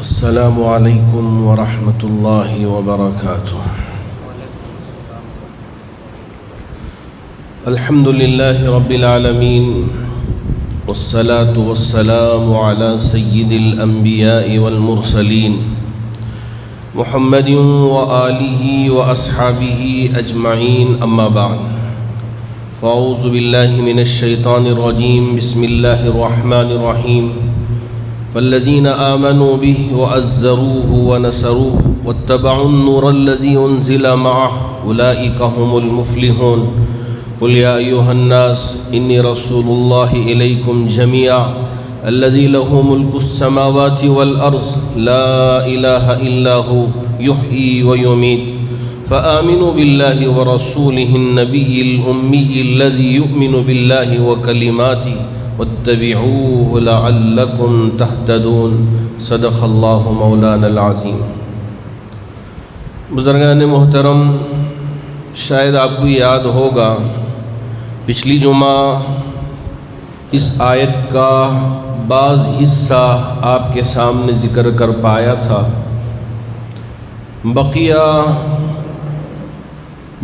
السلام علیکم ورحمۃ اللہ وبرکاتہ۔ الحمد للہ رب العالمین والصلاة والسلام علی سید الانبیاء والمرسلین محمد وآلہ واصحابہ اجمعین، اما بعد فاعوذ باللہ من الشیطان الرجیم، بسم اللہ الرحمن الرحیم۔ فالذین آمنوا به وعزروه ونصروه واتبعوا النور الذي أنزل معه أولئك هم المفلحون۔ قل يا أيها الناس إني رسول الله إليكم جميعا الذي له ملك السماوات والأرض لا إله إلا هو يحيي ويميت فآمنوا بالله ورسوله النبي الأمي الذي يؤمن بالله وكلماته واتبعوه لعلكم تهتدون۔ صدق اللہ مولانا العظیم۔ بزرگان محترم، شاید آپ کو یاد ہوگا پچھلی جمعہ اس آیت کا بعض حصہ آپ کے سامنے ذکر کر پایا تھا، بقیہ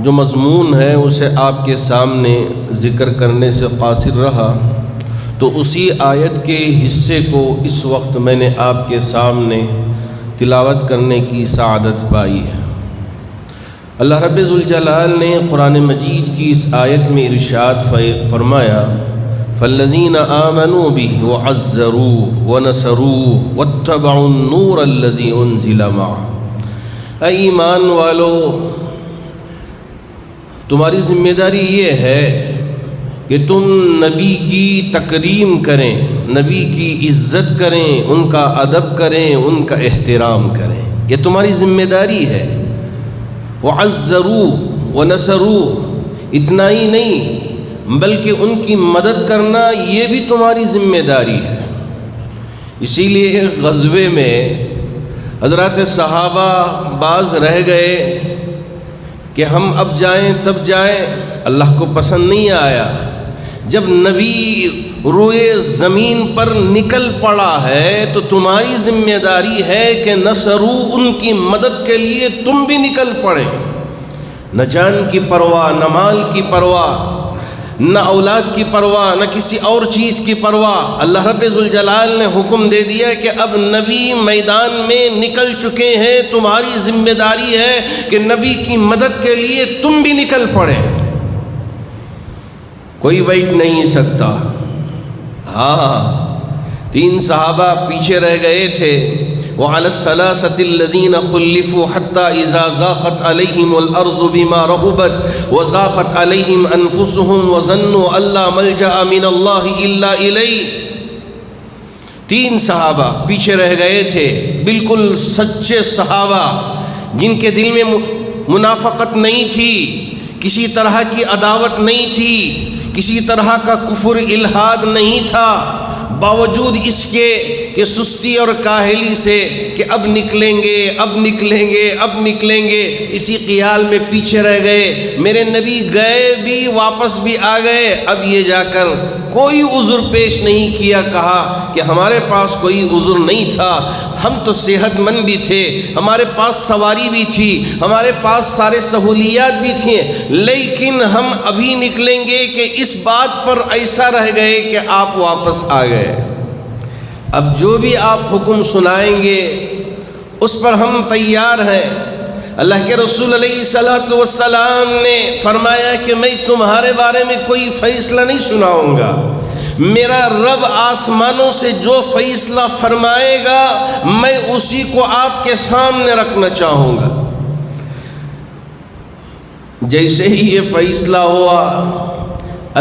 جو مضمون ہے اسے آپ کے سامنے ذکر کرنے سے قاصر رہا، تو اسی آیت کے حصے کو اس وقت میں نے آپ کے سامنے تلاوت کرنے کی سعادت پائی ہے۔ اللہ رب ذوالجلال نے قرآن مجید کی اس آیت میں ارشاد فرمایا، فالذین آمنوا بہ وعزروہ ونصروہ واتبعوا النور الذی انزل معہ۔ اے ایمان والو، تمہاری ذمہ داری یہ ہے کہ تم نبی کی تکریم کریں، نبی کی عزت کریں، ان کا ادب کریں، ان کا احترام کریں، یہ تمہاری ذمہ داری ہے۔ وعزروہ ونصروہ، اتنا ہی نہیں بلکہ ان کی مدد کرنا یہ بھی تمہاری ذمہ داری ہے۔ اسی لیے غزوے میں حضرات صحابہ بعض رہ گئے کہ ہم اب جائیں تب جائیں، اللہ کو پسند نہیں آیا۔ جب نبی روئے زمین پر نکل پڑا ہے تو تمہاری ذمہ داری ہے کہ نصرو، ان کی مدد کے لیے تم بھی نکل پڑے۔ نہ جان کی پرواہ، نہ مال کی پرواہ، نہ اولاد کی پرواہ، نہ کسی اور چیز کی پرواہ۔ اللہ رب ذوالجلال نے حکم دے دیا کہ اب نبی میدان میں نکل چکے ہیں، تمہاری ذمہ داری ہے کہ نبی کی مدد کے لیے تم بھی نکل پڑے۔ کوئی بیٹھ نہیں سکتا۔ ہاں، 3 صحابہ پیچھے رہ گئے تھے۔ وعلى الثلاثة الذين خلفوا حتى إذا ضاقت عليهم الأرض بما رحبت وضاقت عليهم أنفسهم وظنوا أن لا ملجأ من الله إلا إليه۔ 3 صحابہ پیچھے رہ گئے تھے، بالکل سچے صحابہ جن کے دل میں منافقت نہیں تھی، کسی طرح کی عداوت نہیں تھی، کسی طرح کا کفر الحاد نہیں تھا، باوجود اس کے کہ سستی اور کاہلی سے کہ اب نکلیں گے، اب نکلیں گے، اب نکلیں گے، اسی خیال میں پیچھے رہ گئے۔ میرے نبی گئے بھی، واپس بھی آ گئے، اب یہ جا کر کوئی عذر پیش نہیں کیا، کہا کہ ہمارے پاس کوئی عذر نہیں تھا، ہم تو صحت مند بھی تھے، ہمارے پاس سواری بھی تھی، ہمارے پاس سارے سہولیات بھی تھیں، لیکن ہم ابھی نکلیں گے کہ اس بات پر ایسا رہ گئے کہ آپ واپس آ گئے۔ اب جو بھی آپ حکم سنائیں گے اس پر ہم تیار ہیں۔ اللہ کے رسول علیہ الصلوۃ والسلام نے فرمایا کہ میں تمہارے بارے میں کوئی فیصلہ نہیں سناؤں گا، میرا رب آسمانوں سے جو فیصلہ فرمائے گا میں اسی کو آپ کے سامنے رکھنا چاہوں گا۔ جیسے ہی یہ فیصلہ ہوا،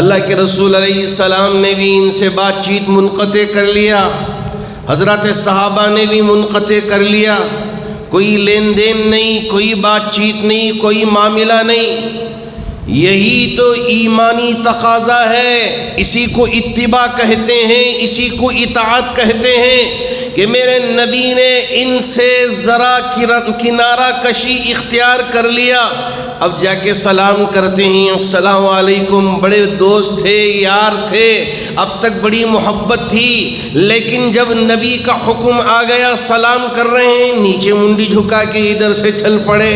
اللہ کے رسول علیہ السلام نے بھی ان سے بات چیت منقطع کر لیا، حضرات صحابہ نے بھی منقطع کر لیا، کوئی لین دین نہیں، کوئی بات چیت نہیں، کوئی معاملہ نہیں۔ یہی تو ایمانی تقاضا ہے، اسی کو اتباع کہتے ہیں، اسی کو اطاعت کہتے ہیں کہ میرے نبی نے ان سے ذرا کنارہ کشی اختیار کر لیا، اب جا کے سلام کرتے ہیں، السلام علیکم، بڑے دوست تھے، یار تھے، اب تک بڑی محبت تھی، لیکن جب نبی کا حکم آ گیا سلام کر رہے ہیں، نیچے منڈی جھکا کے ادھر سے چل پڑے۔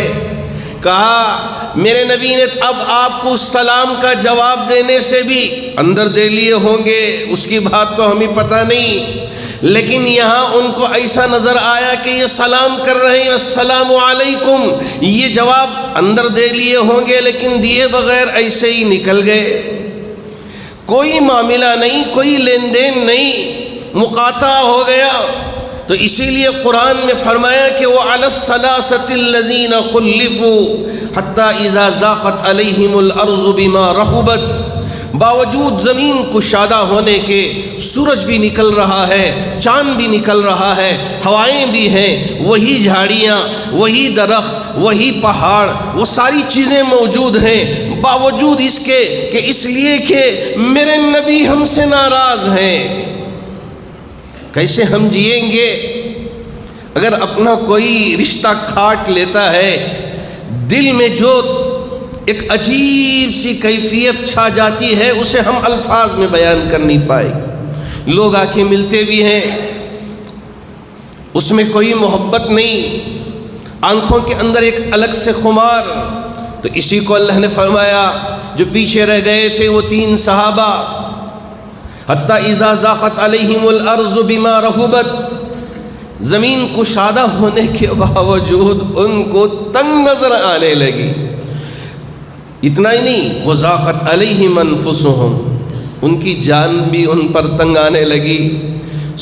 کہا میرے نبی نے اب آپ کو سلام کا جواب دینے سے بھی اندر دے لیے ہوں گے، اس کی بات تو ہمیں پتہ نہیں، لیکن یہاں ان کو ایسا نظر آیا کہ یہ سلام کر رہے ہیں السلام علیکم، یہ جواب اندر دے لیے ہوں گے، لیکن دیے بغیر ایسے ہی نکل گئے، کوئی معاملہ نہیں، کوئی لین دین نہیں، مقاطعہ ہو گیا۔ تو اسی لیے قرآن میں فرمایا کہ وَعَلَى الثَّلَاثَةِ الَّذِينَ خُلِّفُوا حَتَّى إِذَا ضَاقَتْ عَلَيْهِمُ الْأَرْضُ بِمَا رَحُبَتْ، باوجود زمین کشادہ ہونے کے، سورج بھی نکل رہا ہے، چاند بھی نکل رہا ہے، ہوائیں بھی ہیں، وہی جھاڑیاں، وہی درخت، وہی پہاڑ، وہ ساری چیزیں موجود ہیں، باوجود اس کے کہ اس لیے کہ میرے نبی ہم سے ناراض ہیں۔ کیسے ہم جئیں گے؟ اگر اپنا کوئی رشتہ کاٹ لیتا ہے، دل میں جو ایک عجیب سی کیفیت چھا جاتی ہے، اسے ہم الفاظ میں بیان کر نہیں پائے۔ لوگ آ کے ملتے بھی ہیں، اس میں کوئی محبت نہیں، آنکھوں کے اندر ایک الگ سے خمار۔ تو اسی کو اللہ نے فرمایا، جو پیچھے رہ گئے تھے وہ 3 صحابہ، حتیٰ اذا ضاقت علیہم الارض بما رحبت، زمین کشادہ ہونے کے باوجود ان کو تنگ نظر آنے لگی۔ اتنا ہی نہیں، وضاقت علیہم انفسہم، ان کی جان بھی ان پر تنگ آنے لگی،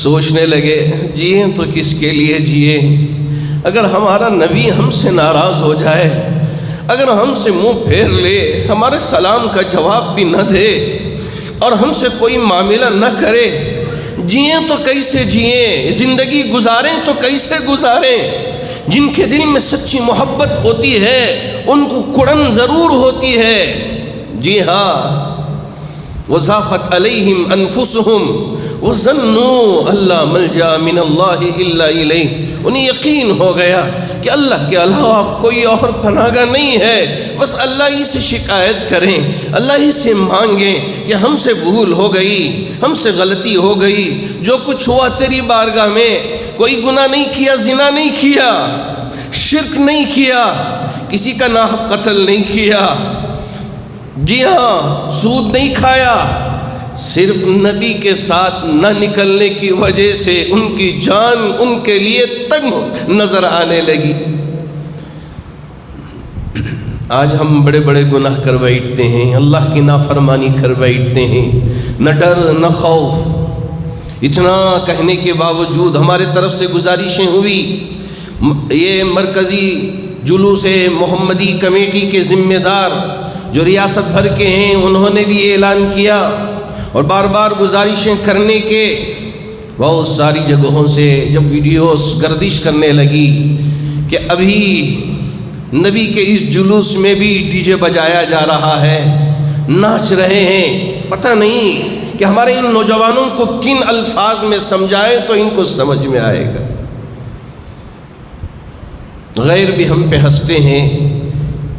سوچنے لگے جیئیں تو کس کے لیے جیئیں؟ اگر ہمارا نبی ہم سے ناراض ہو جائے، اگر ہم سے منہ پھیر لے، ہمارے سلام کا جواب بھی نہ دے اور ہم سے کوئی معاملہ نہ کرے، جئیں تو کیسے جئیں؟ زندگی گزاریں تو کیسے گزاریں؟ جن کے دل میں سچی محبت ہوتی ہے ان کو کڑن ضرور ہوتی ہے۔ جی ہاں، وَضَاقَتْ عَلَيْهِمْ أَنفُسُهُمْ وَظَنُّوا أَن لَّا مَلْجَأَ مِنَ اللَّهِ إِلَّا إِلَيْهِ، انہیں یقین ہو گیا کہ اللہ کے علاوہ کوئی اور پناہ گاہ نہیں ہے، بس اللہ ہی سے شکایت کریں، اللہ ہی سے مانگیں کہ ہم سے بھول ہو گئی، ہم سے غلطی ہو گئی، جو کچھ ہوا تیری بارگاہ میں، کوئی گناہ نہیں کیا، زنا نہیں کیا، شرک نہیں کیا، کسی کا ناحق قتل نہیں کیا، جی ہاں سود نہیں کھایا، صرف نبی کے ساتھ نہ نکلنے کی وجہ سے ان کی جان ان کے لیے تنگ نظر آنے لگی۔ آج ہم بڑے بڑے گناہ کر بیٹھتے ہیں، اللہ کی نافرمانی کر بیٹھتے ہیں، نہ ڈر نہ خوف۔ اتنا کہنے کے باوجود ہمارے طرف سے گزارشیں ہوئی، یہ مرکزی جلوس محمدی کمیٹی کے ذمہ دار جو ریاست بھر کے ہیں، انہوں نے بھی اعلان کیا اور بار بار گزارشیں کرنے کے بہت ساری جگہوں سے جب ویڈیوز گردش کرنے لگی کہ ابھی نبی کے اس جلوس میں بھی ڈی جے بجایا جا رہا ہے، ناچ رہے ہیں، پتہ نہیں کہ ہمارے ان نوجوانوں کو کن الفاظ میں سمجھائے تو ان کو سمجھ میں آئے گا۔ غیر بھی ہم پہ ہنستے ہیں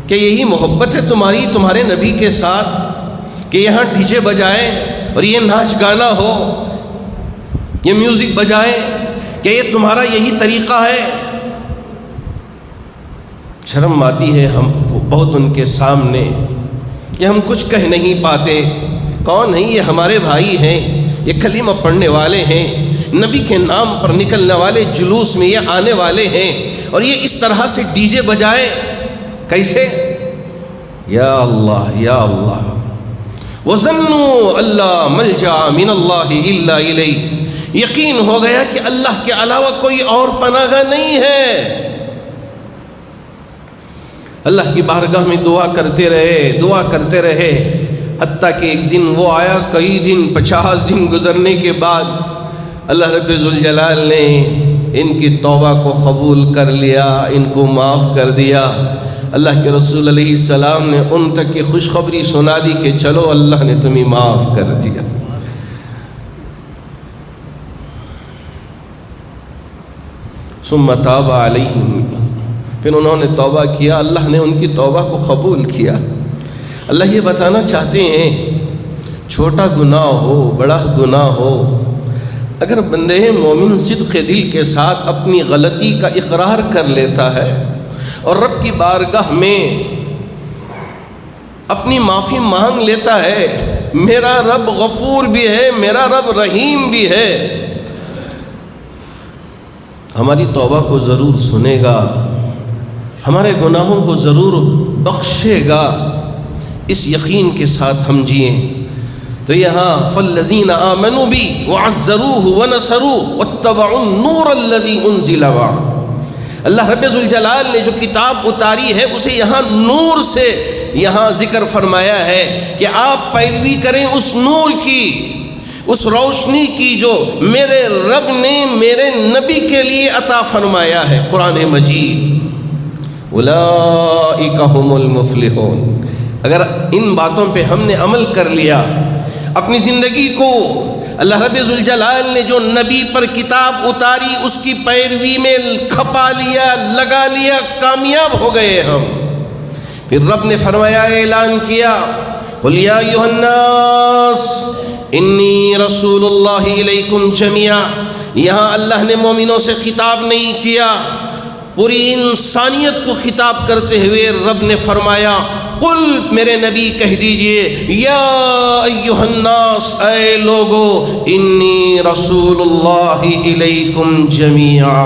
کہ یہی محبت ہے تمہاری تمہارے نبی کے ساتھ کہ یہاں ڈی جے بجائے اور یہ ناچ گانا ہو، یہ میوزک بجائے، کہ یہ تمہارا یہی طریقہ ہے؟ شرم آتی ہے ہم بہت ان کے سامنے کہ ہم کچھ کہہ نہیں پاتے۔ کون ہیں یہ؟ ہمارے بھائی ہیں، یہ کلمہ پڑھنے والے ہیں، نبی کے نام پر نکلنے والے جلوس میں یہ آنے والے ہیں، اور یہ اس طرح سے ڈی جے بجائے کیسے؟ یا اللہ یا اللہ، وَظَنُّوا أَن لَّا مَلْجَأَ مِنَ اللَّهِ إِلَّا إِلَيْهِ، یقین ہو گیا کہ اللہ کے علاوہ کوئی اور پناہ گاہ نہیں ہے۔ اللہ کی بارگاہ میں دعا کرتے رہے، حتیٰ کہ ایک دن وہ آیا، کئی دن 50 دن گزرنے کے بعد اللہ رب ذوالجلال نے ان کی توبہ کو قبول کر لیا، ان کو معاف کر دیا۔ اللہ کے رسول علیہ السلام نے ان تک کی خوشخبری سنا دی کہ چلو اللہ نے تمہیں معاف کر دیا۔ ثم تاب علیہم، پھر انہوں نے توبہ کیا، اللہ نے ان کی توبہ کو قبول کیا۔ اللہ یہ بتانا چاہتے ہیں چھوٹا گناہ ہو بڑا گناہ ہو، اگر بندے مومن صدق دل کے ساتھ اپنی غلطی کا اقرار کر لیتا ہے اور رب کی بارگاہ میں اپنی معافی مانگ لیتا ہے، میرا رب غفور بھی ہے، میرا رب رحیم بھی ہے، ہماری توبہ کو ضرور سنے گا، ہمارے گناہوں کو ضرور بخشے گا، اس یقین کے ساتھ ہم جئیں۔ تو یہاں فالذین آمنوا بی وعزروہ ونصروہ واتبعوا النور الذی انزل معہ، اللہ رب ذوالجلال نے جو کتاب اتاری ہے اسے یہاں نور سے یہاں ذکر فرمایا ہے کہ آپ پیروی کریں اس نور کی، اس روشنی کی جو میرے رب نے میرے نبی کے لیے عطا فرمایا ہے قرآن مجید۔ اولئک ھم المفلحون، اگر ان باتوں پہ ہم نے عمل کر لیا، اپنی زندگی کو اللہ رب ذوالجلال نے جو نبی پر کتاب اتاری اس کی پیروی میں کھپا لیا، لگا لیا، کامیاب ہو گئے ہم۔ پھر رب نے فرمایا، اعلان کیا، قل یا ایھا الناس انی رسول اللہ الیکم جمیعا۔ یہاں اللہ نے مومنوں سے خطاب نہیں کیا، پوری انسانیت کو خطاب کرتے ہوئے رب نے فرمایا، قل میرے نبی کہہ دیجئے، یا ایھا الناس اے لوگو، انی رسول اللہ الیکم جمیعا،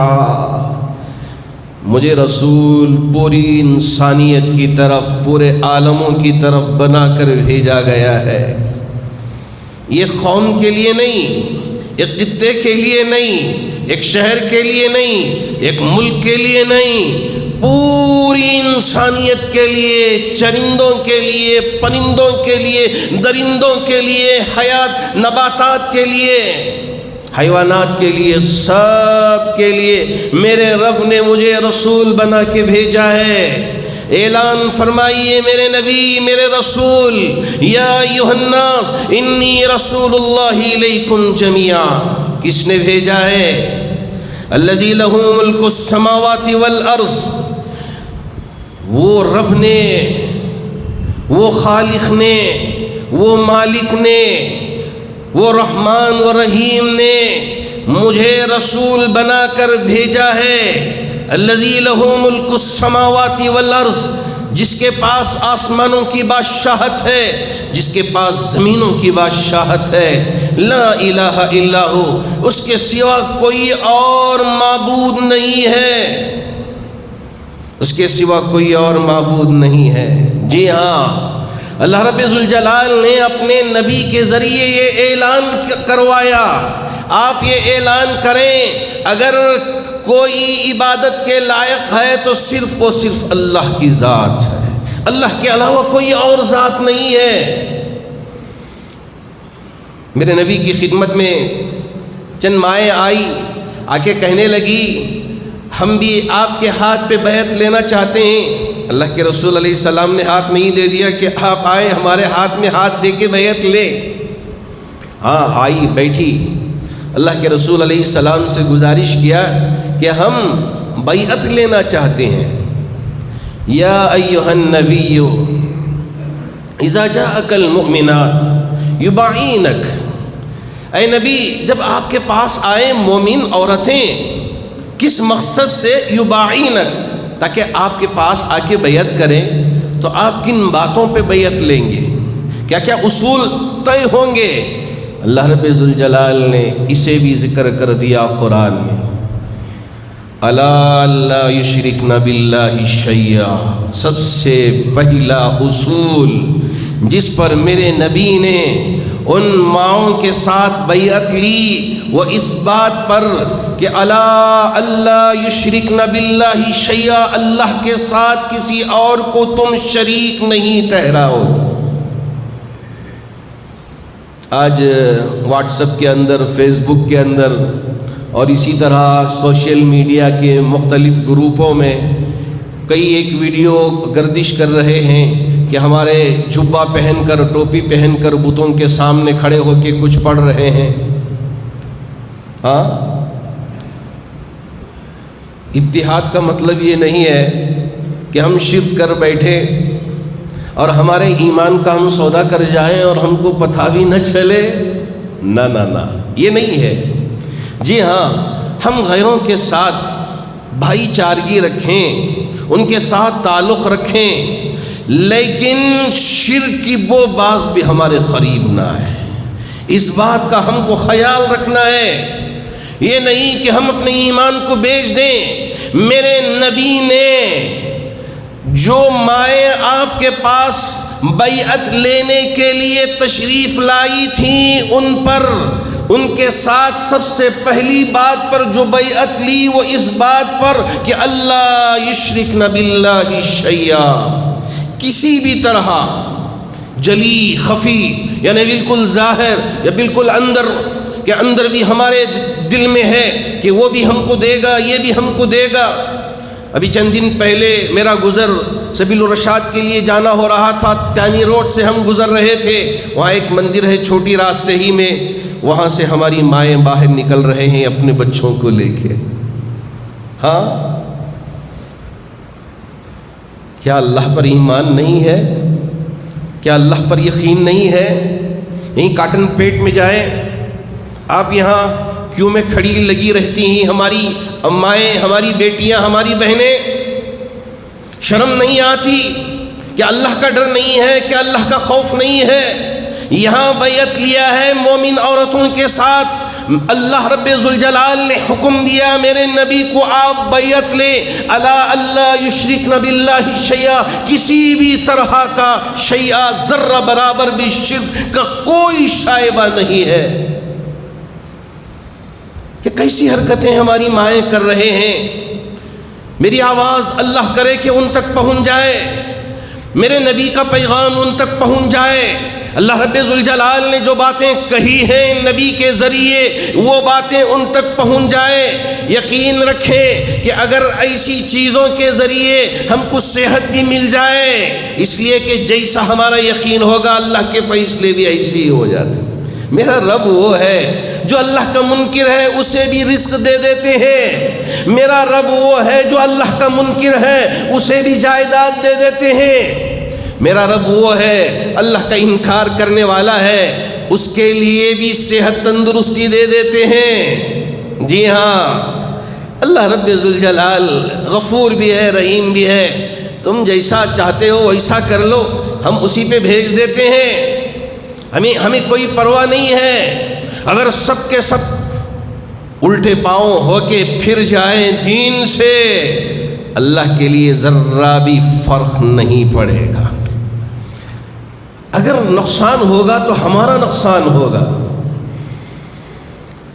مجھے رسول پوری انسانیت کی طرف، پورے عالموں کی طرف بنا کر بھیجا گیا ہے۔ یہ قوم کے لیے نہیں، ایک خطے کے لیے نہیں، ایک شہر کے لیے نہیں، ایک ملک کے لیے نہیں، پوری انسانیت کے لیے، چرندوں کے لیے، پرندوں کے لیے، درندوں کے لیے، حیات نباتات کے لیے، حیوانات کے لیے، سب کے لیے میرے رب نے مجھے رسول بنا کے بھیجا ہے۔ اعلان فرمائیے میرے نبی، میرے رسول، یا ایھا الناس انی رسول اللہ الیکم جمیعا، کس نے بھیجا ہے؟ الذی لہ ملک السماوات والارض، وہ رب نے، وہ خالق نے، وہ مالک نے، وہ رحمان و رحیم نے مجھے رسول بنا کر بھیجا ہے۔ الذی لہ ملک السماوات والارض، جس کے پاس آسمانوں کی بادشاہت ہے، جس کے پاس زمینوں کی بادشاہت ہے، لا الہ الا ہو، اس کے سوا کوئی اور معبود نہیں ہے، اس کے سوا کوئی اور معبود نہیں ہے۔ جی ہاں، اللہ رب ذوالجلال نے اپنے نبی کے ذریعے یہ اعلان کروایا، آپ یہ اعلان کریں، اگر کوئی عبادت کے لائق ہے تو صرف و صرف اللہ کی ذات ہے، اللہ کے علاوہ کوئی اور ذات نہیں ہے۔ میرے نبی کی خدمت میں چند مائیں آئی، آ کے کہنے لگی، ہم بھی آپ کے ہاتھ پہ بیعت لینا چاہتے ہیں۔ اللہ کے رسول علیہ السلام نے ہاتھ نہیں دے دیا کہ آپ آئیں ہمارے ہاتھ میں ہاتھ دے کے بیعت لیں۔ ہاں آئی، بیٹھی، اللہ کے رسول علیہ السلام سے گزارش کیا کہ ہم بیعت لینا چاہتے ہیں۔ یا ایھا النبی اذا جاءک المؤمنات یباعینک، اے نبی جب آپ کے پاس آئے مومن عورتیں، کس مقصد سے؟ یباعینک، تاکہ آپ کے پاس آ کے بیعت کریں، تو آپ کن باتوں پہ بیعت لیں گے، کیا کیا اصول طے ہوں گے؟ اللہ رب ذوالجلال نے اسے بھی ذکر کر دیا قرآن میں، الا لا یشرکن باللہ شیئا، سب سے پہلا اصول جس پر میرے نبی نے ان ماؤں کے ساتھ بیعت لی، وہ اس بات پر کہ الا اللہ یشرکن باللہ شیئا، اللہ کے ساتھ کسی اور کو تم شریک نہیں ٹھہراؤ۔ آج واٹس ایپ کے اندر، فیس بک کے اندر اور اسی طرح سوشل میڈیا کے مختلف گروپوں میں کئی ایک ویڈیو گردش کر رہے ہیں کہ ہمارے جھبا پہن کر، ٹوپی پہن کر بتوں کے سامنے کھڑے ہو کے کچھ پڑھ رہے ہیں۔ ہاں اتحاد کا مطلب یہ نہیں ہے کہ ہم شرک کر بیٹھے اور ہمارے ایمان کا ہم سودا کر جائیں اور ہم کو پتہ بھی نہ چلے. نہ نہ نہ، یہ نہیں ہے. جی ہاں، ہم غیروں کے ساتھ بھائی چارگی رکھیں، ان کے ساتھ تعلق رکھیں، لیکن شرک کی وہ باز بھی ہمارے قریب نہ ہے. اس بات کا ہم کو خیال رکھنا ہے. یہ نہیں کہ ہم اپنے ایمان کو بیچ دیں. میرے نبی نے جو مائیں آپ کے پاس بیعت لینے کے لیے تشریف لائی تھیں، ان کے ساتھ سب سے پہلی بات پر جو بیعت لی وہ اس بات پر کہ اللہ یشرکن باللہ شیئا، کسی بھی طرح جلی خفی، یعنی بالکل ظاہر یا بالکل اندر کے اندر بھی ہمارے دل میں ہے کہ وہ بھی ہم کو دے گا، یہ بھی ہم کو دے گا. ابھی چند دن پہلے میرا گزر سبیل الرشاد کے لیے جانا ہو رہا تھا. ٹانی روڈ سے ہم گزر رہے تھے. وہاں ایک مندر ہے چھوٹی راستے ہی میں. وہاں سے ہماری مائیں باہر نکل رہے ہیں اپنے بچوں کو لے کے. ہاں، کیا اللہ پر ایمان نہیں ہے؟ کیا اللہ پر یقین نہیں ہے؟ یہیں کاٹن پیٹ میں جائیں آپ، یہاں کیوں میں کھڑی لگی رہتی ہیں ہماری امائیں، ہماری بیٹیاں، ہماری بہنیں. شرم نہیں آتی؟ کیا اللہ کا ڈر نہیں ہے؟ کیا اللہ کا خوف نہیں ہے؟ یہاں بیعت لیا ہے مومن عورتوں کے ساتھ. اللہ رب ذوالجلال نے حکم دیا میرے نبی کو آپ بیعت لیں، الا اللہ یشرکن باللہ شیئا، کسی بھی طرح کا شیئا، ذرہ برابر بھی شرک کا کوئی شائبہ نہیں ہے. کہ کیسی حرکتیں ہماری مائیں کر رہے ہیں. میری آواز اللہ کرے کہ ان تک پہنچ جائے، میرے نبی کا پیغام ان تک پہنچ جائے. اللہ رب ذوالجلال نے جو باتیں کہی ہیں نبی کے ذریعے وہ باتیں ان تک پہنچ جائے. یقین رکھیں کہ اگر ایسی چیزوں کے ذریعے ہم کو صحت بھی مل جائے، اس لیے کہ جیسا ہمارا یقین ہوگا اللہ کے فیصلے بھی ایسے ہی ہو جاتے. میرا رب وہ ہے جو اللہ کا منکر ہے اسے بھی رزق دے دیتے ہیں. میرا رب وہ ہے جو اللہ کا منکر ہے اسے بھی جائیداد دے دیتے ہیں. میرا رب وہ ہے اللہ کا انکار کرنے والا ہے اس کے لیے بھی صحت تندرستی دے دیتے ہیں. جی ہاں، اللہ رب ذوالجلال غفور بھی ہے، رحیم بھی ہے. تم جیسا چاہتے ہو ویسا کر لو، ہم اسی پہ بھیج دیتے ہیں. ہمیں کوئی پرواہ نہیں ہے. اگر سب کے سب الٹے پاؤں ہو کے پھر جائیں دین سے، اللہ کے لیے ذرہ بھی فرق نہیں پڑے گا. اگر نقصان ہوگا تو ہمارا نقصان ہوگا.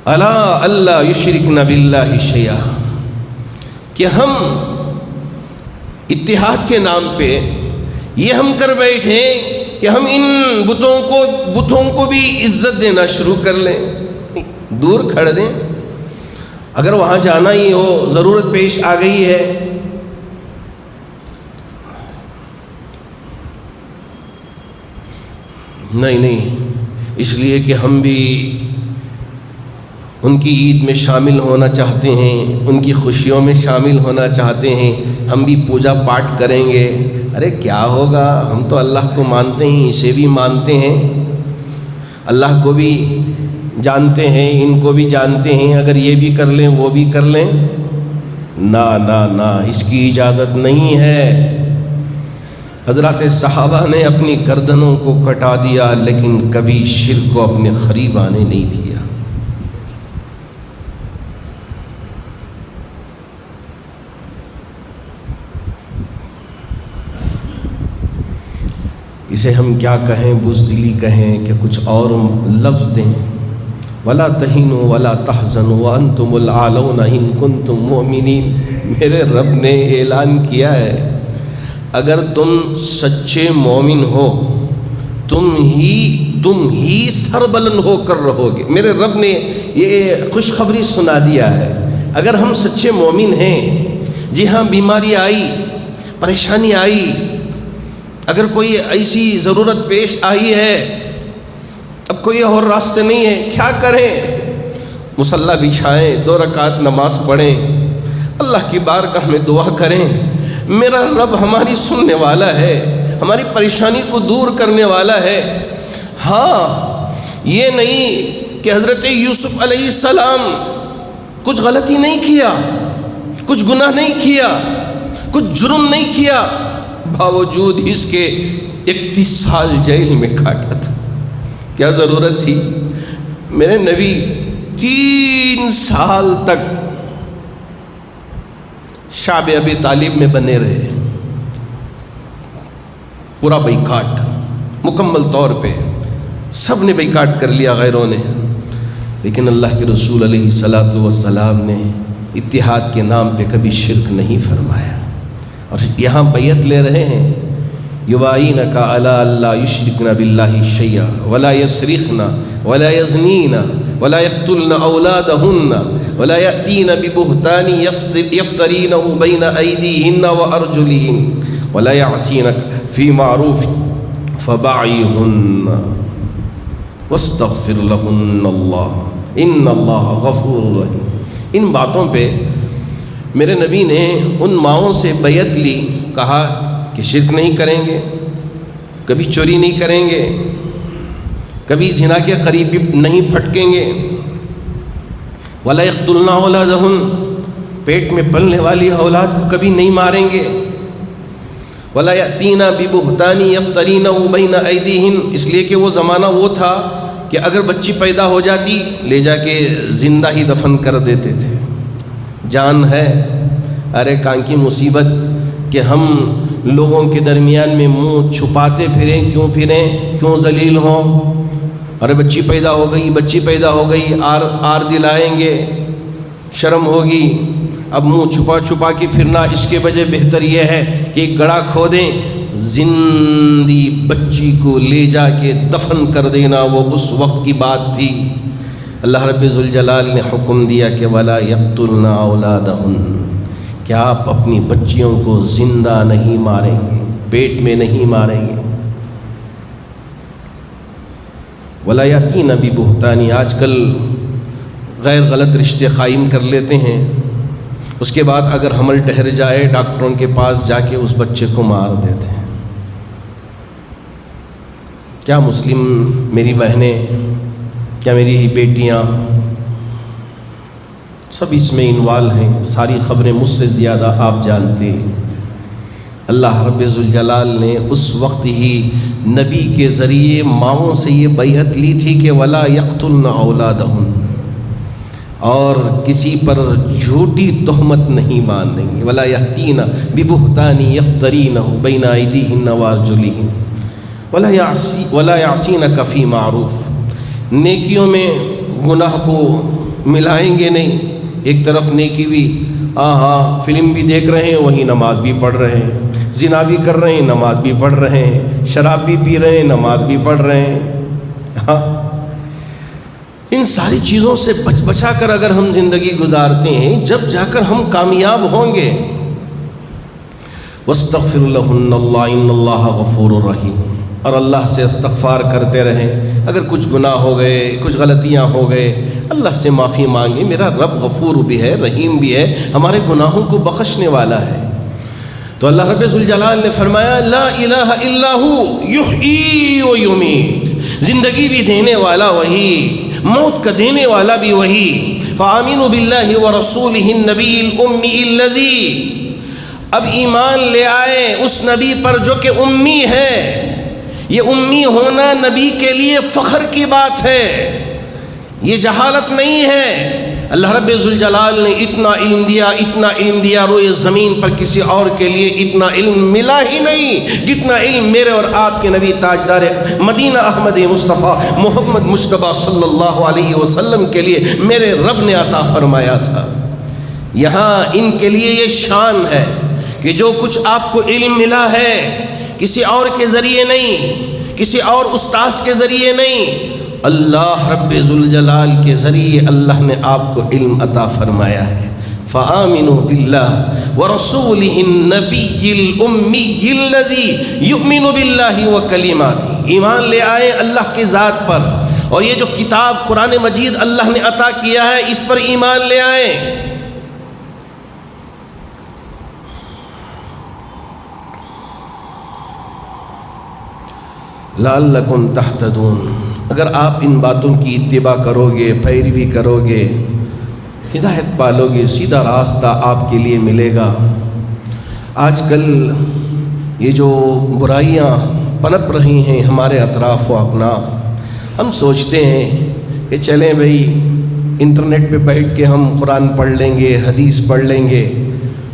الا اللہ یشرکن باللہ شیئا، کہ ہم اتحاد کے نام پہ یہ ہم کر بیٹھے کہ ہم ان بتوں کو بھی عزت دینا شروع کر لیں، دور کھڑ دیں. اگر وہاں جانا ہی ہو، ضرورت پیش آ گئی ہے، نہیں، اس لیے کہ ہم بھی ان کی عید میں شامل ہونا چاہتے ہیں، ان کی خوشیوں میں شامل ہونا چاہتے ہیں، ہم بھی پوجا پاٹ کریں گے. ارے کیا ہوگا، ہم تو اللہ کو مانتے ہیں، اسے بھی مانتے ہیں، اللہ کو بھی جانتے ہیں، ان کو بھی جانتے ہیں. اگر یہ بھی کر لیں وہ بھی کر لیں، نہ نہ نہ، اس کی اجازت نہیں ہے. حضرات صحابہ نے اپنی گردنوں کو کٹا دیا لیکن کبھی شرک کو اپنے قریب آنے نہیں دیا. اسے ہم کیا کہیں، بزدلی کہیں کہ کچھ اور لفظ دیں. ولا تہینوا ولا تحزنوا وانتم الاعلون ان کنتم مؤمنین. میرے رب نے اعلان کیا ہے اگر تم سچے مومن ہو تم ہی سربلند ہو کر رہو گے. میرے رب نے یہ خوشخبری سنا دیا ہے. اگر ہم سچے مومن ہیں، جی ہاں، بیماری آئی، پریشانی آئی، اگر کوئی ایسی ضرورت پیش آئی ہے، اب کوئی اور راستے نہیں ہے، کیا کریں؟ مصلی بچھائیں، 2 رکعت نماز پڑھیں، اللہ کی بارگاہ میں دعا کریں، میرا رب ہماری سننے والا ہے، ہماری پریشانی کو دور کرنے والا ہے۔ ہاں، یہ نہیں کہ حضرت یوسف علیہ السلام کچھ غلطی نہیں کیا، کچھ گناہ نہیں کیا، کچھ جرم نہیں کیا، باوجود اس کے 31 سال جیل میں کاٹا تھا۔ کیا ضرورت تھی؟ میرے نبی 3 سال تک شعب ابی طالب میں بنے رہے، پورا بیکاٹ مکمل طور پہ، سب نے بیکاٹ کر لیا غیروں نے، لیکن اللہ کے رسول علیہ الصلاۃ والسلام نے اتحاد کے نام پہ کبھی شرک نہیں فرمایا، اور یہاں بیعت لے رہے ہیں، یباینک علی اللہ یشرکن باللہ شیئا ولا یسرقن ولا یزنین ولا یقتلن اولادہن ولا یأتین ببہتان یفترینہ بین ایدیہن وارجلہن ولا یعصینک فی معروف فبعیہن واستغفر لہن اللہ ان اللہ غفور رحیم۔ ان باتوں پہ میرے نبی نے ان ماؤں سے بیعت لی، کہا کہ شرک نہیں کریں گے، کبھی چوری نہیں کریں گے، کبھی زنا کے قریب نہیں پھٹکیں گے، ولا یقتلن اولادہن، پیٹ میں پلنے والی اولاد کو کبھی نہیں ماریں گے، ولا یأتین ببہتان یفترینہ بین ایدیہن، اس لیے کہ وہ زمانہ وہ تھا کہ اگر بچی پیدا ہو جاتی لے جا کے زندہ ہی دفن کر دیتے تھے۔ جان ہے، ارے کان کی مصیبت کہ ہم لوگوں کے درمیان میں منہ چھپاتے پھریں، کیوں ذلیل ہوں؟ ارے بچی پیدا ہو گئی، بچی پیدا ہو گئی، آر دلائیں گے، شرم ہوگی، اب منہ چھپا کے پھرنا، اس کے بجائے بہتر یہ ہے کہ ایک گڑھا کھودیں، زندی بچی کو لے جا کے دفن کر دینا۔ وہ اس وقت کی بات تھی۔ اللہ رب ذوالجلال نے حکم دیا کہ وَلَا يَقْتُلْنَ أَوْلَادَهُنَّ، کہ آپ اپنی بچیوں کو زندہ نہیں ماریں گے، پیٹ میں نہیں ماریں گے۔ وَلَا يَأْتِينَ بِبُهْتَانٍ، آج کل غیر غلط رشتے قائم کر لیتے ہیں، اس کے بعد اگر حمل ٹھہر جائے ڈاکٹروں کے پاس جا کے اس بچے کو مار دیتے ہیں۔ کیا مسلم میری بہنیں، کیا میری بیٹیاں سب اس میں انوالو ہیں؟ ساری خبریں مجھ سے زیادہ آپ جانتے ہیں۔ اللہ رب ذوالجلال نے اس وقت ہی نبی کے ذریعے ماؤں سے یہ بیعت لی تھی کہ وَلَا يَقْتُلْنَ أَوْلَادَهُنَّ، اور کسی پر جھوٹی تہمت نہیں باندھیں گے۔ وَلَا يَأْتِينَ بِبُهْتَانٍ يَفْتَرِينَهُ بَيْنَ أَيْدِيهِنَّ وَأَرْجُلِهِنَّ وَلَا يَعْصِينَكَ فِي مَعْرُوفٍ، نیکیوں میں گناہ کو ملائیں گے نہیں۔ ایک طرف نیکی بھی، فلم بھی دیکھ رہے ہیں، وہیں نماز بھی پڑھ رہے ہیں، زنا بھی کر رہے ہیں، نماز بھی پڑھ رہے ہیں، شراب بھی پی رہے ہیں، نماز بھی پڑھ رہے ہیں۔ ان ساری چیزوں سے بچا کر اگر ہم زندگی گزارتے ہیں، جب جا کر ہم کامیاب ہوں گے۔ وَاسْتَغْفِرْ لَهُنَّ اللَّهُ إِنَّ اللَّهَ غَفُورٌ رَحِيمٌ، اور اللہ سے استغفار کرتے رہیں۔ اگر کچھ گناہ ہو گئے، کچھ غلطیاں ہو گئے، اللہ سے معافی مانگیں۔ میرا رب غفور بھی ہے، رحیم بھی ہے، ہمارے گناہوں کو بخشنے والا ہے۔ تو اللہ رب ذوالجلال نے فرمایا لا الہ الا ہو یحیی و یمیت، زندگی بھی دینے والا وہی، موت کا دینے والا بھی وہی۔ فآمنوا باللہ ورسولہ النبی الأمی الذی، اب ایمان لے آئے اس نبی پر جو کہ امی ہے۔ یہ امی ہونا نبی کے لیے فخر کی بات ہے، یہ جہالت نہیں ہے۔ اللہ رب ذوالجلال نے اتنا علم دیا، اتنا علم دیا، روئے زمین پر کسی اور کے لیے اتنا علم ملا ہی نہیں جتنا علم میرے اور آپ کے نبی تاجدار مدینہ احمد مصطفیٰ محمد مصطفیٰ صلی اللہ علیہ وسلم کے لیے میرے رب نے عطا فرمایا تھا۔ یہاں ان کے لیے یہ شان ہے کہ جو کچھ آپ کو علم ملا ہے کسی اور کے ذریعے نہیں، کسی اور استاذ کے ذریعے نہیں، اللہ رب ذوالجلال کے ذریعے اللہ نے آپ کو علم عطا فرمایا ہے۔ فآمنوا باللہ ورسولہ النبی الأمی الذی یؤمن باللہ وکلماتہ، ایمان لے آئے اللہ کی ذات پر، اور یہ جو کتاب قرآن مجید اللہ نے عطا کیا ہے اس پر ایمان لے آئیں۔ لعلکم تہتدون۔ اگر آپ ان باتوں کی اتباع کرو گے، پیروی کرو گے، ہدایت پالو گے، سیدھا راستہ آپ کے لیے ملے گا۔ آج کل یہ جو برائیاں پنپ رہی ہیں ہمارے اطراف و اکناف، ہم سوچتے ہیں کہ چلیں بھئی انٹرنیٹ پہ بیٹھ کے ہم قرآن پڑھ لیں گے، حدیث پڑھ لیں گے۔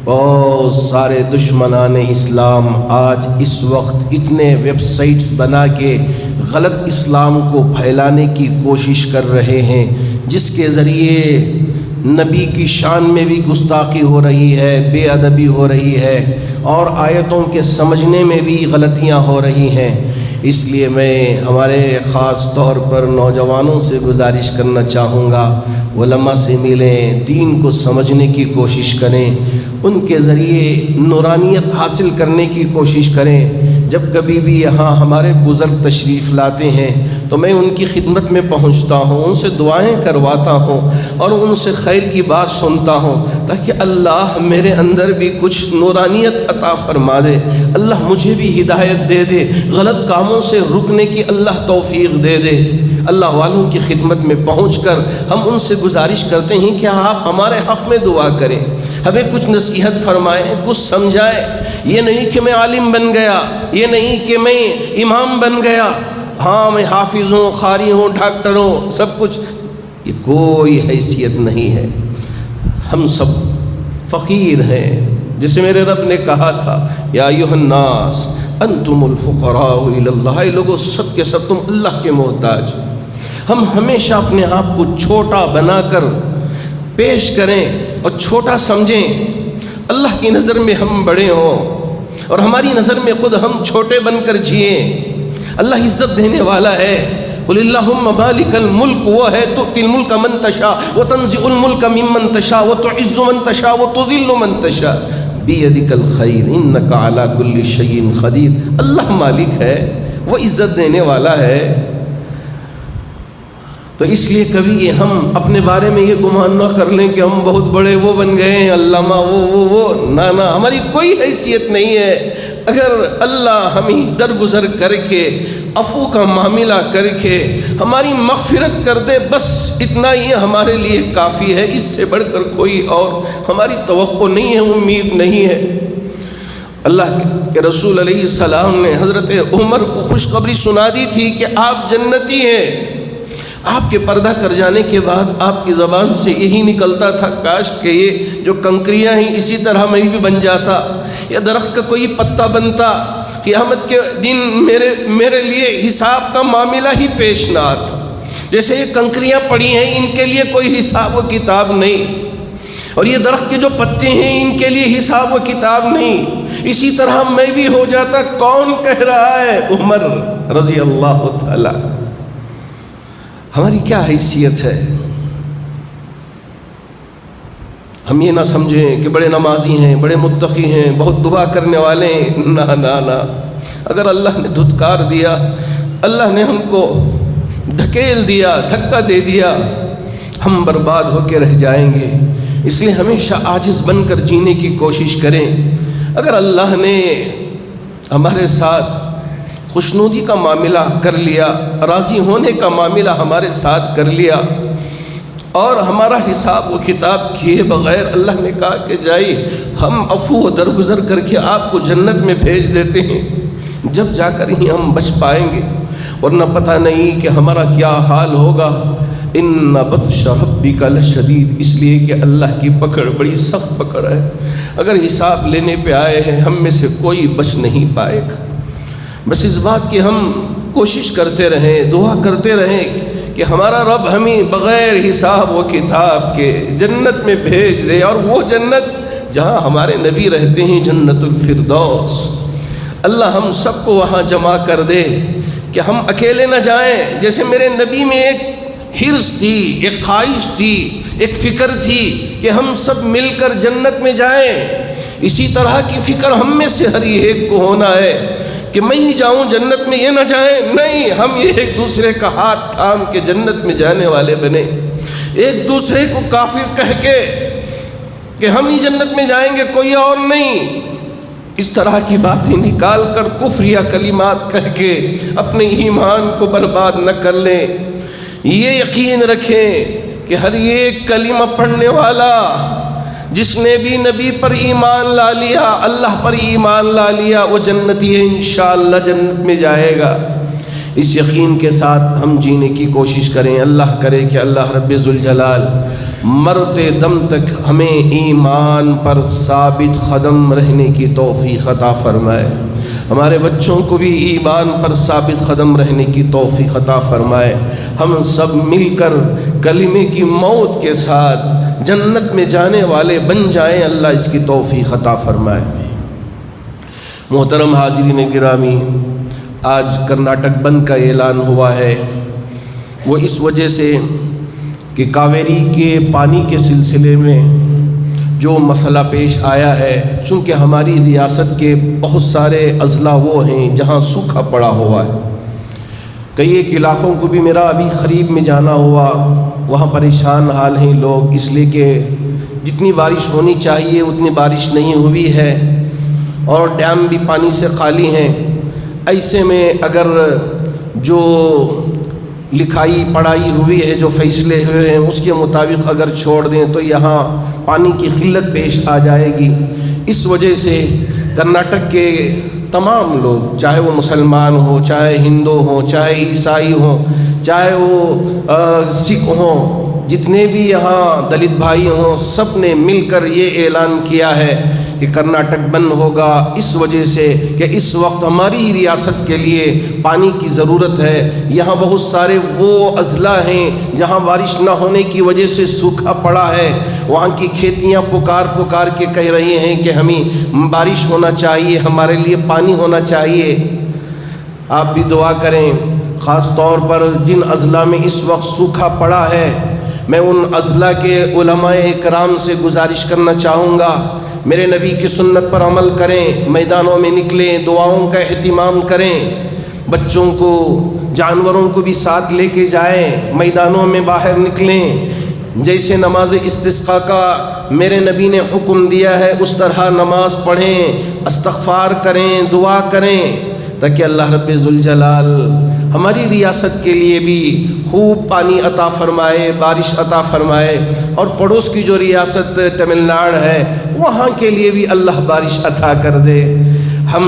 اور سارے دشمنان اسلام آج اس وقت اتنے ویب سائٹس بنا کے غلط اسلام کو پھیلانے کی کوشش کر رہے ہیں، جس کے ذریعے نبی کی شان میں بھی گستاخی ہو رہی ہے، بے ادبی ہو رہی ہے، اور آیتوں کے سمجھنے میں بھی غلطیاں ہو رہی ہیں۔ اس لیے میں ہمارے خاص طور پر نوجوانوں سے گزارش کرنا چاہوں گا، علماء سے ملیں، دین کو سمجھنے کی کوشش کریں، ان کے ذریعے نورانیت حاصل کرنے کی کوشش کریں۔ جب کبھی بھی یہاں ہمارے بزرگ تشریف لاتے ہیں تو میں ان کی خدمت میں پہنچتا ہوں، ان سے دعائیں کرواتا ہوں اور ان سے خیر کی بات سنتا ہوں، تاکہ اللہ میرے اندر بھی کچھ نورانیت عطا فرما دے، اللہ مجھے بھی ہدایت دے دے، غلط کاموں سے رکنے کی اللہ توفیق دے دے۔ اللہ والوں کی خدمت میں پہنچ کر ہم ان سے گزارش کرتے ہیں کہ آپ ہمارے حق میں دعا کریں، ہمیں کچھ نصیحت فرمائیں، کچھ سمجھائیں۔ یہ نہیں کہ میں عالم بن گیا، یہ نہیں کہ میں امام بن گیا، ہاں میں حافظ ہوں، قاری ہوں، ڈاکٹر ہوں، سب کچھ، یہ کوئی حیثیت نہیں ہے۔ ہم سب فقیر ہیں، جسے میرے رب نے کہا تھا یا ایھا الناس انتم الفقراء الی اللہ، اے لوگو سب کے سب تم اللہ کے محتاج۔ ہم ہمیشہ اپنے آپ کو چھوٹا بنا کر پیش کریں اور چھوٹا سمجھیں، اللہ کی نظر میں ہم بڑے ہوں اور ہماری نظر میں خود ہم چھوٹے بن کر جئیں۔ اللہ عزت دینے والا ہے، قل اللہم مالک الملک، وہ ہے تؤتی الملک من تشاء وتنزع الملک ممن تشاء وتعز من تشاء وتذل من تشاء بیدک الخیر انک علی کل شیء قدیر۔ اللہ مالک ہے، وہ عزت دینے والا ہے۔ تو اس لیے کبھی ہم اپنے بارے میں یہ گمان نہ کر لیں کہ ہم بہت بڑے وہ بن گئے ہیں، علامہ وہ نہ، ہماری کوئی حیثیت نہیں ہے۔ اگر اللہ ہمیں درگزر کر کے عفو کا معاملہ کر کے ہماری مغفرت کر دے، بس اتنا ہی ہمارے لیے کافی ہے، اس سے بڑھ کر کوئی اور ہماری توقع نہیں ہے، امید نہیں ہے۔ اللہ کے رسول علیہ السلام نے حضرت عمر کو خوشخبری سنا دی تھی کہ آپ جنتی ہیں۔ آپ کے پردہ کر جانے کے بعد آپ کی زبان سے یہی نکلتا تھا، کاش کہ یہ جو کنکریاں ہیں اسی طرح میں بھی بن جاتا، یا درخت کا کوئی پتا بنتا، قیامت کے دن میرے لیے حساب کا معاملہ ہی پیش نہ آتا۔ جیسے یہ کنکریاں پڑی ہیں، ان کے لیے کوئی حساب و کتاب نہیں، اور یہ درخت کے جو پتے ہیں ان کے لیے حساب و کتاب نہیں، اسی طرح میں بھی ہو جاتا۔ کون کہہ رہا ہے؟ عمر رضی اللہ تعالی۔ ہماری کیا حیثیت ہے؟ ہم یہ نہ سمجھیں کہ بڑے نمازی ہیں، بڑے متقی ہیں، بہت دعا کرنے والے ہیں، نہ۔ اگر اللہ نے دھتکار دیا، اللہ نے ہم کو دھکیل دیا، دھکا دے دیا، ہم برباد ہو کے رہ جائیں گے۔ اس لیے ہمیشہ عاجز بن کر جینے کی کوشش کریں۔ اگر اللہ نے ہمارے ساتھ خوشنودی کا معاملہ کر لیا، راضی ہونے کا معاملہ ہمارے ساتھ کر لیا، اور ہمارا حساب و کتاب کیے بغیر اللہ نے کہا کہ جائی ہم عفو و درگزر کر کے آپ کو جنت میں بھیج دیتے ہیں، جب جا کر ہی ہم بچ پائیں گے، ورنہ پتہ نہیں کہ ہمارا کیا حال ہوگا۔ ان بطش ربک لشدید، اس لیے کہ اللہ کی پکڑ بڑی سخت پکڑ ہے۔ اگر حساب لینے پہ آئے ہیں، ہم میں سے کوئی بچ نہیں پائے گا۔ بس اس بات کی ہم کوشش کرتے رہیں، دعا کرتے رہیں کہ ہمارا رب ہمیں بغیر حساب و کتاب کے جنت میں بھیج دے، اور وہ جنت جہاں ہمارے نبی رہتے ہیں، جنت الفردوس۔ اللہ ہم سب کو وہاں جمع کر دے کہ ہم اکیلے نہ جائیں۔ جیسے میرے نبی میں ایک حرص تھی، ایک خواہش تھی، ایک فکر تھی کہ ہم سب مل کر جنت میں جائیں، اسی طرح کی فکر ہم میں سے ہر ایک کو ہونا ہے کہ میں ہی جاؤں جنت میں، یہ نہ جائیں، نہیں، ہم یہ ایک دوسرے کا ہاتھ تھام کے جنت میں جانے والے بنے، ایک دوسرے کو کافر کہہ کے کہ ہم ہی جنت میں جائیں گے، کوئی اور نہیں۔ اس طرح کی باتیں نکال کر کفر یا کلمات کہہ کے اپنے ایمان کو برباد نہ کر لیں۔ یہ یقین رکھیں کہ ہر ایک کلمہ پڑھنے والا جس نے بھی نبی پر ایمان لا لیا، اللہ پر ایمان لا لیا، وہ جنتی ہے، انشاءاللہ جنت میں جائے گا۔ اس یقین کے ساتھ ہم جینے کی کوشش کریں۔ اللہ کرے کہ اللہ رب ذوالجلال مرتے دم تک ہمیں ایمان پر ثابت قدم رہنے کی توفیق عطا فرمائے، ہمارے بچوں کو بھی ایمان پر ثابت قدم رہنے کی توفیق عطا فرمائے، ہم سب مل کر کلمے کی موت کے ساتھ جنت میں جانے والے بن جائیں، اللہ اس کی توفیق عطا فرمائے۔ محترم حاضرین گرامی، آج کرناٹک بند کا اعلان ہوا ہے، وہ اس وجہ سے کہ کاویری کے پانی کے سلسلے میں جو مسئلہ پیش آیا ہے، چونکہ ہماری ریاست کے بہت سارے اضلاع وہ ہیں جہاں سوکھا پڑا ہوا ہے۔ کئی ایک علاقوں کو بھی میرا ابھی قریب میں جانا ہوا، وہاں پریشان حال ہیں لوگ، اس لیے کہ جتنی بارش ہونی چاہیے اتنی بارش نہیں ہوئی ہے اور ڈیم بھی پانی سے خالی ہیں۔ ایسے میں اگر جو لکھائی پڑھائی ہوئی ہے، جو فیصلے ہوئے ہیں، اس کے مطابق اگر چھوڑ دیں تو یہاں پانی کی قلت پیش آ جائے گی۔ اس وجہ سے کرناٹک کے تمام لوگ، چاہے وہ مسلمان ہوں، چاہے ہندو ہوں، چاہے عیسائی ہوں، چاہے وہ سکھ ہوں، جتنے بھی یہاں دلت بھائی ہوں، سب نے مل کر یہ اعلان کیا ہے کہ کرناٹک بند ہوگا، اس وجہ سے کہ اس وقت ہماری ریاست کے لیے پانی کی ضرورت ہے۔ یہاں بہت سارے وہ اضلاع ہیں جہاں بارش نہ ہونے کی وجہ سے سوکھا پڑا ہے، وہاں کی کھیتیاں پکار کے کہہ رہی ہیں کہ ہمیں بارش ہونا چاہیے، ہمارے لیے پانی ہونا چاہیے۔ آپ بھی دعا کریں، خاص طور پر جن اضلاع میں اس وقت سوکھا پڑا ہے، میں ان اضلاع کے علماء کرام سے گزارش کرنا چاہوں گا، میرے نبی کی سنت پر عمل کریں، میدانوں میں نکلیں، دعاؤں کا اہتمام کریں، بچوں کو جانوروں کو بھی ساتھ لے کے جائیں، میدانوں میں باہر نکلیں، جیسے نماز استسقاء کا میرے نبی نے حکم دیا ہے اس طرح نماز پڑھیں، استغفار کریں، دعا کریں، تاکہ اللہ رب ذوالجلال ہماری ریاست کے لیے بھی خوب پانی عطا فرمائے، بارش عطا فرمائے، اور پڑوس کی جو ریاست تمل ناڈو ہے وہاں کے لیے بھی اللہ بارش عطا کر دے۔ ہم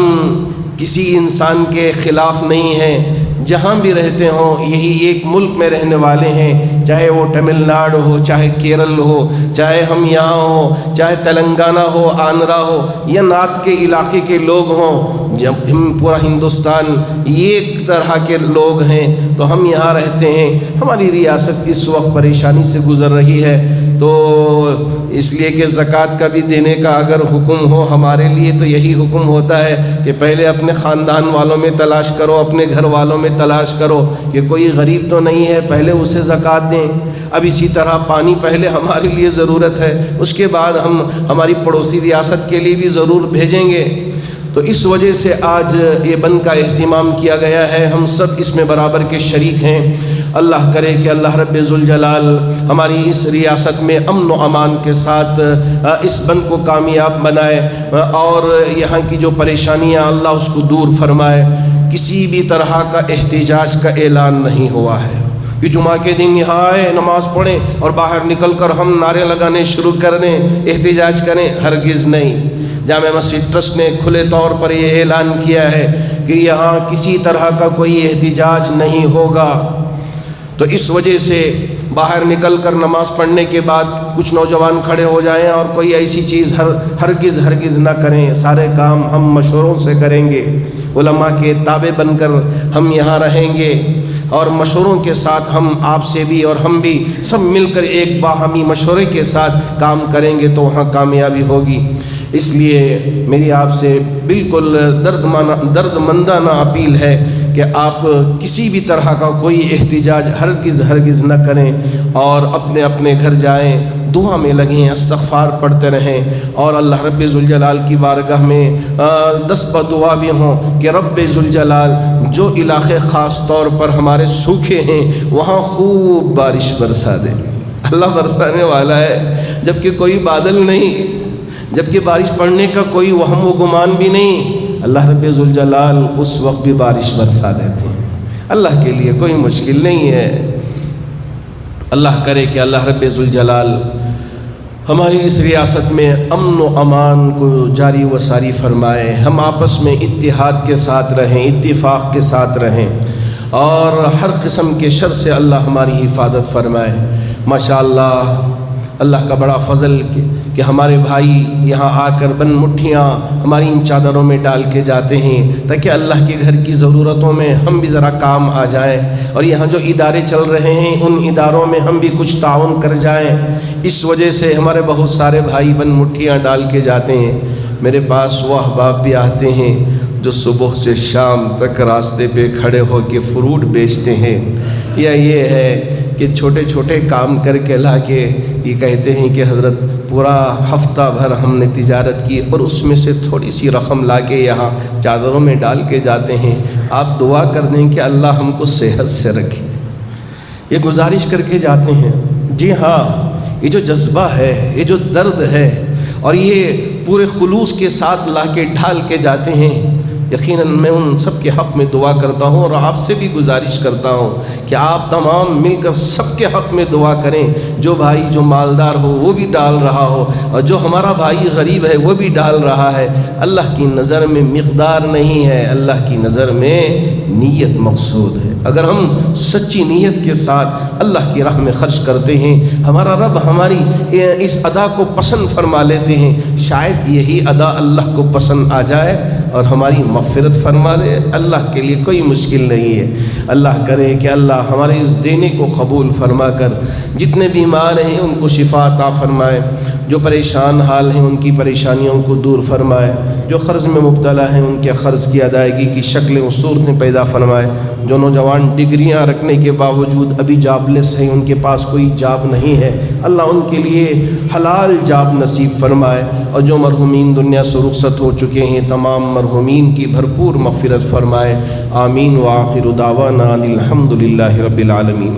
کسی انسان کے خلاف نہیں ہیں، جہاں بھی رہتے ہوں یہی ایک ملک میں رہنے والے ہیں، چاہے وہ تمل ناڈو ہو، چاہے کیرل ہو، چاہے ہم یہاں ہوں، چاہے تلنگانہ ہو، آندھرا ہو، یا نارتھ کے علاقے کے لوگ ہوں، جب ہم پورا ہندوستان ایک طرح کے لوگ ہیں تو ہم یہاں رہتے ہیں۔ ہماری ریاست اس وقت پریشانی سے گزر رہی ہے، تو اس لیے کہ زکوٰۃ کا بھی دینے کا اگر حکم ہو ہمارے لیے تو یہی حکم ہوتا ہے کہ پہلے اپنے خاندان والوں میں تلاش کرو، اپنے گھر والوں میں تلاش کرو کہ کوئی غریب تو نہیں ہے، پہلے اسے زکوٰۃ دیں۔ اب اسی طرح پانی پہلے ہمارے لیے ضرورت ہے، اس کے بعد ہم ہماری پڑوسی ریاست کے لیے بھی ضرور بھیجیں گے۔ تو اس وجہ سے آج یہ بند کا اہتمام کیا گیا ہے، ہم سب اس میں برابر کے شریک ہیں۔ اللہ کرے کہ اللہ رب ذوالجلال ہماری اس ریاست میں امن و امان کے ساتھ اس بند کو کامیاب بنائے، اور یہاں کی جو پریشانیاں اللہ اس کو دور فرمائے۔ کسی بھی طرح کا احتجاج کا اعلان نہیں ہوا ہے کہ جمعہ کے دن یہاں آئے، نماز پڑھیں اور باہر نکل کر ہم نعرے لگانے شروع کر دیں، احتجاج کریں، ہرگز نہیں۔ جامع مسجد ٹرسٹ نے کھلے طور پر یہ اعلان کیا ہے کہ یہاں کسی طرح کا کوئی احتجاج نہیں ہوگا۔ تو اس وجہ سے باہر نکل کر نماز پڑھنے کے بعد کچھ نوجوان کھڑے ہو جائیں اور کوئی ایسی چیز ہرگز نہ کریں، سارے کام ہم مشوروں سے کریں گے، علماء کے تابع بن کر ہم یہاں رہیں گے، اور مشوروں کے ساتھ ہم آپ سے بھی اور ہم بھی سب مل کر ایک باہمی مشورے کے ساتھ کام کریں گے تو وہاں کامیابی ہوگی۔ اس لیے میری آپ سے بالکل درد مندانہ اپیل ہے کہ آپ کسی بھی طرح کا کوئی احتجاج ہرگز نہ کریں، اور اپنے اپنے گھر جائیں، دعا میں لگیں، استغفار پڑھتے رہیں، اور اللہ رب ذوالجلال کی بارگاہ میں دست بدعا بھی ہوں کہ رب ذوالجلال جو علاقے خاص طور پر ہمارے سوکھے ہیں وہاں خوب بارش برسا دے۔ اللہ برسانے والا ہے، جبکہ کوئی بادل نہیں، جبکہ بارش پڑنے کا کوئی وہم و گمان بھی نہیں، اللہ رب ذوالجلال اس وقت بھی بارش برسا دیتے ہیں۔ اللہ کے لیے کوئی مشکل نہیں ہے۔ اللہ کرے کہ اللہ رب ذوالجلال ہماری اس ریاست میں امن و امان کو جاری و ساری فرمائے، ہم آپس میں اتحاد کے ساتھ رہیں، اتفاق کے ساتھ رہیں، اور ہر قسم کے شر سے اللہ ہماری حفاظت فرمائے۔ ماشاءاللہ اللہ کا بڑا فضل کہ ہمارے بھائی یہاں آ کر بند مٹھیاں ہماری ان چادروں میں ڈال کے جاتے ہیں تاکہ اللہ کے گھر کی ضرورتوں میں ہم بھی ذرا کام آ جائیں، اور یہاں جو ادارے چل رہے ہیں ان اداروں میں ہم بھی کچھ تعاون کر جائیں۔ اس وجہ سے ہمارے بہت سارے بھائی بند مٹھیاں ڈال کے جاتے ہیں۔ میرے پاس وہ احباب بھی آتے ہیں جو صبح سے شام تک راستے پہ کھڑے ہو کے فروٹ بیچتے ہیں، یا یہ ہے کہ چھوٹے چھوٹے کام کر کے لا کے یہ کہتے ہیں کہ حضرت پورا ہفتہ بھر ہم نے تجارت کی اور اس میں سے تھوڑی سی رقم لا کے یہاں چادروں میں ڈال کے جاتے ہیں۔ آپ دعا کر دیں کہ اللہ ہم کو صحت سے رکھے، یہ گزارش کر کے جاتے ہیں۔ جی ہاں، یہ جو جذبہ ہے، یہ جو درد ہے، اور یہ پورے خلوص کے ساتھ لا کے ڈھال کے جاتے ہیں، یقیناً میں ان سب کے حق میں دعا کرتا ہوں، اور آپ سے بھی گزارش کرتا ہوں کہ آپ تمام مل کر سب کے حق میں دعا کریں۔ جو بھائی جو مالدار ہو وہ بھی ڈال رہا ہو، اور جو ہمارا بھائی غریب ہے وہ بھی ڈال رہا ہے۔ اللہ کی نظر میں مقدار نہیں ہے، اللہ کی نظر میں نیت مقصود ہے۔ اگر ہم سچی نیت کے ساتھ اللہ کی راہ میں خرچ کرتے ہیں، ہمارا رب ہماری اس ادا کو پسند فرما لیتے ہیں۔ شاید یہی ادا اللہ کو پسند آ جائے اور ہماری مغفرت فرما دے۔ اللہ کے لیے کوئی مشکل نہیں ہے۔ اللہ کرے کہ اللہ ہمارے اس دینے کو قبول فرما کر جتنے بیمار ہیں ان کو شفا عطا فرمائے، جو پریشان حال ہیں ان کی پریشانیوں کو دور فرمائے، جو قرض میں مبتلا ہیں ان کے قرض کی ادائیگی کی شکلیں و صورتیں پیدا فرمائے، جو نوجوان ڈگریاں رکھنے کے باوجود ابھی جاب لیس ہیں، ان کے پاس کوئی جاب نہیں ہے، اللہ ان کے لیے حلال جاب نصیب فرمائے، اور جو مرحومین دنیا سے رخصت ہو چکے ہیں تمام مرحومین کی بھرپور مغفرت فرمائے۔ آمین وآخر دعوانا الحمد للہ رب العالمین۔